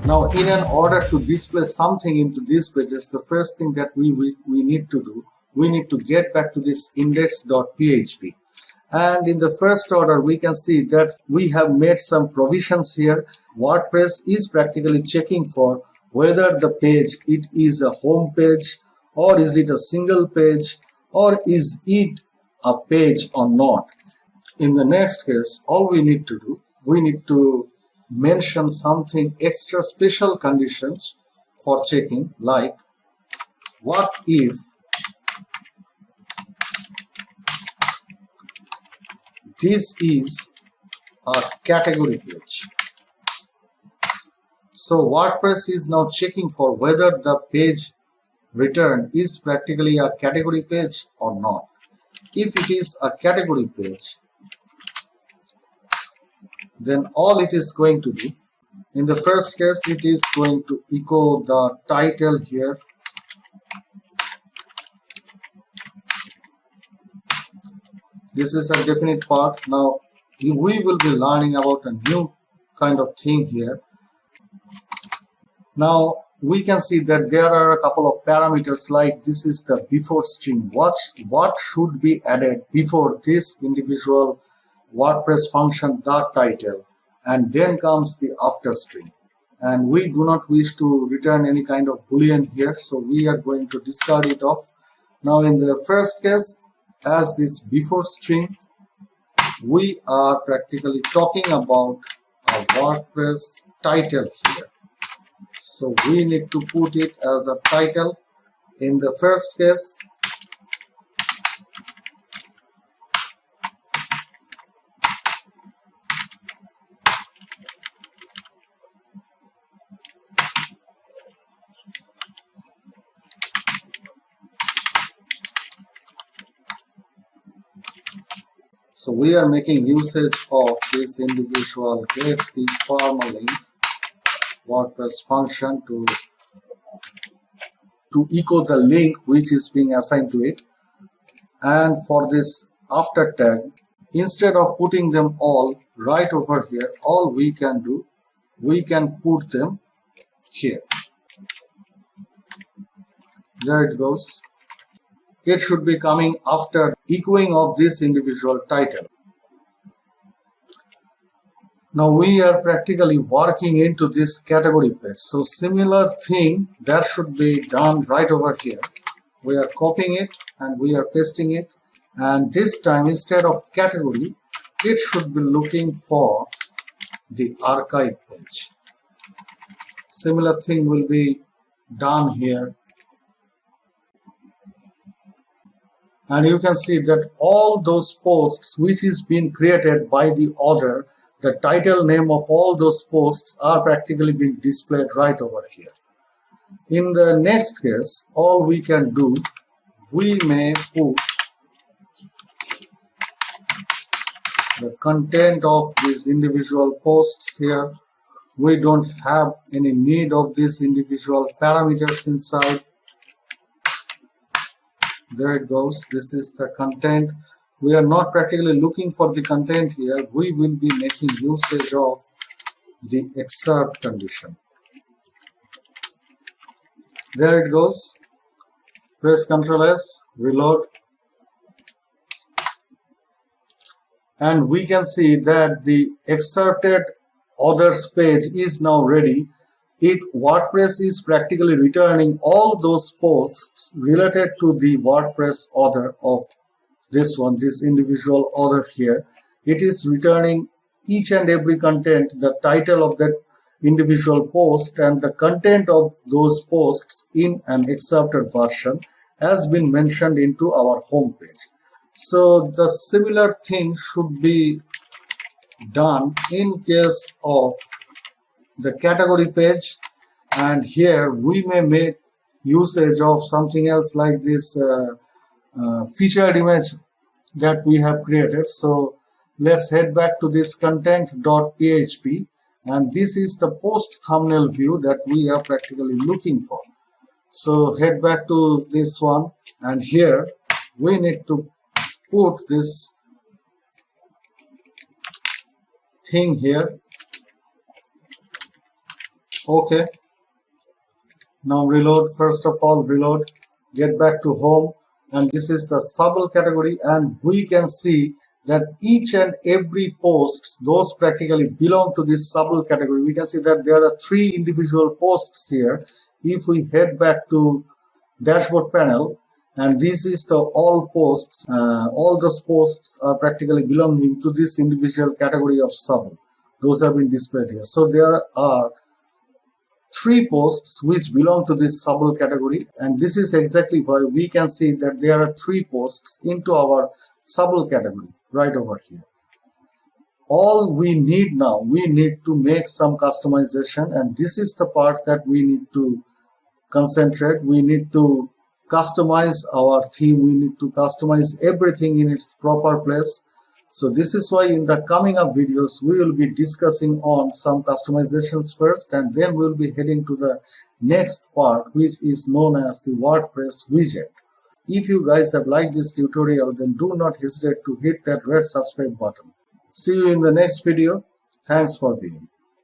Now, in an order to display something into these pages, the first thing that we need to do, we need to get back to this index.php. And in the first order, we can see that we have made some provisions here. WordPress is practically checking for whether the page, it is a home page, or is it a single page, or is it a page or not. In the next case, all we need to do, we need to mention something extra special conditions for checking, like what if this is a category page. So WordPress is now checking for whether the page returned is practically a category page or not. If it is a category page, then all it is going to do, in the first case, it is going to echo the title here. This is a definite part. Now we will be learning about a new kind of thing here. Now we can see that there are a couple of parameters, like this is the before string. What should be added before this individual WordPress function, the title, and then comes the after string. And we do not wish to return any kind of boolean here, so we are going to discard it off. Now in the first case, as this before string, we are practically talking about a WordPress title here. So we need to put it as a title in the first case. So we are making usage of this individual get the permalink WordPress function to echo the link which is being assigned to it. And for this after tag, instead of putting them all right over here, all we can do, we can put them here. There it goes. It should be coming after echoing of this individual title. Now we are practically working into this category page. So similar thing that should be done right over here. We are copying it and we are pasting it. And this time, instead of category, it should be looking for the archive page. Similar thing will be done here. And you can see that all those posts which is being created by the author, the title name of all those posts are practically being displayed right over here. In the next case, all we can do, we may put the content of these individual posts here. We don't have any need of these individual parameters inside. There it goes. This is the content. We are not practically looking for the content here. We will be making usage of the excerpt condition. There it goes. Press Ctrl S, reload. And we can see that the excerpted authors page is now ready. WordPress is practically returning all those posts related to the WordPress author of this one, this individual author here. It is returning each and every content, the title of that individual post and the content of those posts in an excerpted version has been mentioned into our home page. So the similar thing should be done in case of the category page, and here we may make usage of something else like this featured image that we have created. So let's head back to this content.php, and this is the post thumbnail view that we are practically looking for. So head back to this one, and here we need to put this thing here. Okay, now reload. First of all, reload, get back to home, and this is the subtle category, and we can see that each and every post, those practically belong to this subtle category. We can see that there are 3 individual posts here. If we head back to dashboard panel, and this is the all posts, all those posts are practically belonging to this individual category of subtle. Those have been displayed here. So there are 3 posts which belong to this subtle category, and this is exactly why we can see that there are 3 posts into our subtle category right over here. All we need now, we need to make some customization, and this is the part that we need to concentrate. We need to customize our theme, we need to customize everything in its proper place. So this is why in the coming up videos we will be discussing on some customizations first, and then we'll be heading to the next part, which is known as the WordPress widget. If you guys have liked this tutorial, then do not hesitate to hit that red subscribe button. See you in the next video. Thanks for viewing.